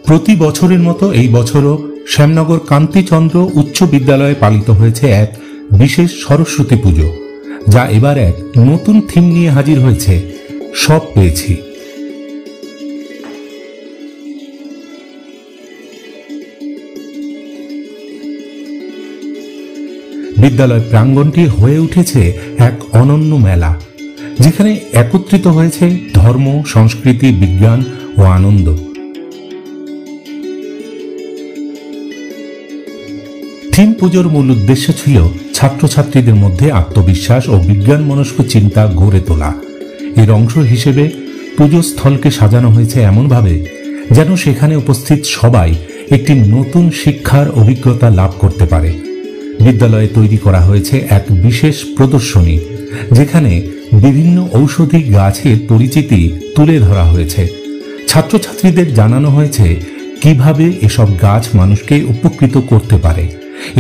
প্রতি বছরের মতো এই বছরও শ্যামনগর কান্তিচন্দ্র উচ্চ বিদ্যালয়ে পালিত হয়েছে এক বিশেষ সরস্বতী পুজো, যা এবার এক নতুন থিম নিয়ে হাজির হয়েছে, সব পেয়েছি। বিদ্যালয় প্রাঙ্গণটি হয়ে উঠেছে এক অনন্য মেলা, যেখানে একত্রিত হয়েছে ধর্ম, সংস্কৃতি, বিজ্ঞান ও আনন্দ। থিম পুজোর মূল উদ্দেশ্য ছিল ছাত্রছাত্রীদের মধ্যে আত্মবিশ্বাস ও বিজ্ঞান মনস্ক চিন্তা গড়ে তোলা। এর অংশ হিসেবে পুজো স্থলকে সাজানো হয়েছে এমনভাবে যেন সেখানে উপস্থিত সবাই একটি নতুন শিক্ষার অভিজ্ঞতা লাভ করতে পারে। বিদ্যালয়ে তৈরি করা হয়েছে এক বিশেষ প্রদর্শনী, যেখানে বিভিন্ন ঔষধি গাছের পরিচিতি তুলে ধরা হয়েছে। ছাত্রছাত্রীদের জানানো হয়েছে কিভাবে এসব গাছ মানুষকে উপকৃত করতে পারে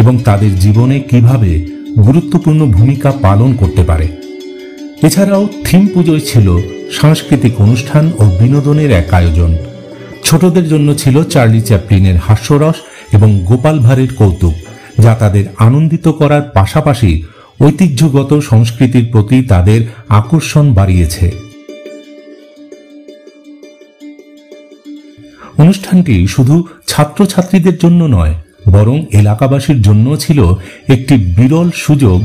এবং তাদের জীবনে কিভাবে গুরুত্বপূর্ণ ভূমিকা পালন করতে পারে। এছাড়াও থিম পুজোয় ছিল সাংস্কৃতিক অনুষ্ঠান ও বিনোদনের এক আয়োজন। ছোটদের জন্য ছিল চার্লি চ্যাপলিনের হাস্যরস এবং গোপাল ভাঁড়ের কৌতুক, যা তাদের আনন্দিত করার পাশাপাশি ঐতিহ্যগত সংস্কৃতির প্রতি তাদের আকর্ষণ বাড়িয়েছে। অনুষ্ঠানটি শুধু ছাত্রছাত্রীদের জন্য নয়, বরং এলাকাবাসীর জন্য ছিল একটি বিরল সুযোগ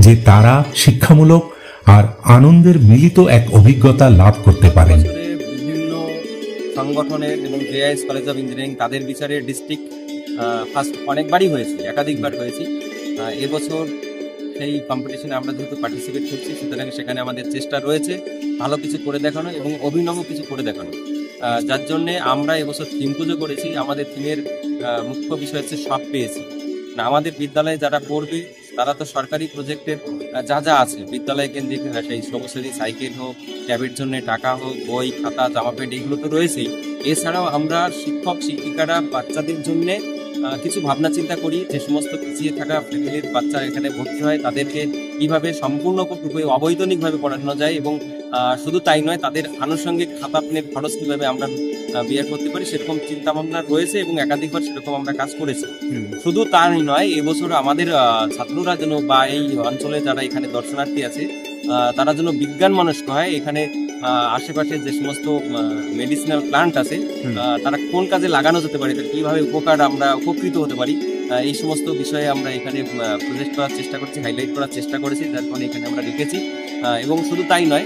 যে তারা শিক্ষামূলক আর আনন্দের মিলিত এক অভিজ্ঞতা লাভ করতে পারেন। বিভিন্ন সংগঠনের এবং জেআইএস কলেজ অফ ইঞ্জিনিয়ারিং তাদের বিচারে ডিস্ট্রিক্ট ফার্স্ট অনেকবারই হয়েছে, একাধিকবার হয়েছি। এবছর সেই কম্পিটিশনে আমরা যেহেতু পার্টিসিপেট করছি, সুতরাং সেখানে আমাদের চেষ্টা রয়েছে ভালো কিছু করে দেখানো এবং অভিনব কিছু করে দেখানো, যার জন্যে আমরা এবছর থিম পুজো করেছি। আমাদের থিমের মুখ্য বিষয় হচ্ছে সব পেয়েছি। আমাদের বিদ্যালয়ে যারা পড়বে তারা তো সরকারি প্রজেক্টের যা যা আছে বিদ্যালয় কেন্দ্রিক, সেই সবুজসাথী সাইকেল হোক, ট্যাবের জন্য টাকা হোক, বই খাতা জামা প্যান্ট, এগুলো তো রয়েছেই। এছাড়াও আমরা শিক্ষক শিক্ষিকারা বাচ্চাদের জন্যে কিছু ভাবনা চিন্তা করি, যে সমস্ত পিছিয়ে থাকা ফ্যামিলির বাচ্চা এখানে ভর্তি হয় তাদেরকে কিভাবে সম্পূর্ণরূপে অবৈতনিকভাবে পড়ানো যায়, এবং শুধু তাই নয়, তাদের আনুষঙ্গিক খাতা পেনের খরচ কিভাবে আমরা বিয়ার করতে পারি, সেরকম চিন্তা ভাবনা রয়েছে এবং একাধিকবার সেরকম আমরা কাজ করেছি। শুধু তাই নয়, এবছর আমাদের ছাত্ররা যেন বা এই অঞ্চলে যারা এখানে দর্শনার্থী আছে তারা যেন বিজ্ঞান মনস্ক হয়। এখানে আশেপাশে যে সমস্ত মেডিসিনাল প্লান্ট আছে তারা কোন কাজে লাগানো যেতে পারে, কিভাবে আমরা উপকৃত হতে পারি, এই সমস্ত বিষয়ে আমরা এখানে প্রজেক্ট করার চেষ্টা করছি, হাইলাইট করার চেষ্টা করেছি, যার ফলে এখানে আমরা লিখেছি। এবং শুধু তাই নয়,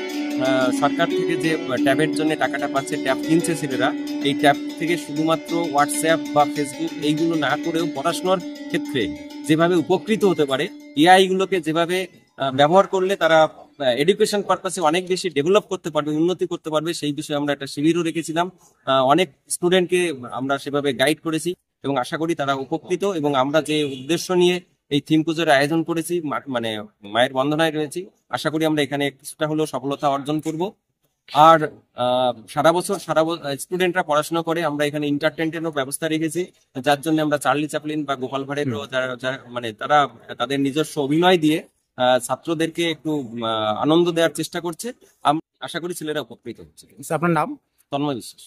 সরকার থেকে যে ট্যাবের জন্য টাকাটা পাচ্ছে, ট্যাব কিনছে ছেলেরা, এই ট্যাব থেকে শুধুমাত্র হোয়াটসঅ্যাপ বা ফেসবুক এইগুলো না করেও পড়াশোনার ক্ষেত্রে যেভাবে উপকৃত হতে পারে, এআই গুলোকে যেভাবে ব্যবহার করলে তারা এডুকেশন পারপাসে অনেক বেশি ডেভেলপ করতে পারবে, উন্নতি করতে পারবে, সেই বিষয়ে আমরা একটা শিবিরও রেখেছিলাম। অনেক স্টুডেন্টকে আমরা সেভাবে গাইড করেছি এবং আশা করি তারা উপকৃত। এবং আমরা যে উদ্দেশ্য নিয়ে এই থিম পুজোর আয়োজন করেছি, মানে মায়ের বন্দনায় রয়েছি, আশা করি আমরা এখানে কিছুটা হলেও সফলতা অর্জন করব। আর সারা বছর স্টুডেন্টরা পড়াশোনা করে, আমরা এখানে এন্টারটেইনমেন্টের ব্যবস্থা রেখেছি, যার জন্য আমরা চার্লি চ্যাপলিন বা গোপাল ভাঁড়ের মানে তারা তাদের নিজস্ব অভিনয় দিয়ে ছাত্রদেরকে একটু আনন্দ দেওয়ার চেষ্টা করছে। আশা করি ছেলেরা উপকৃত হচ্ছে। আপনার নাম? তন্ময় বিশ্বাস।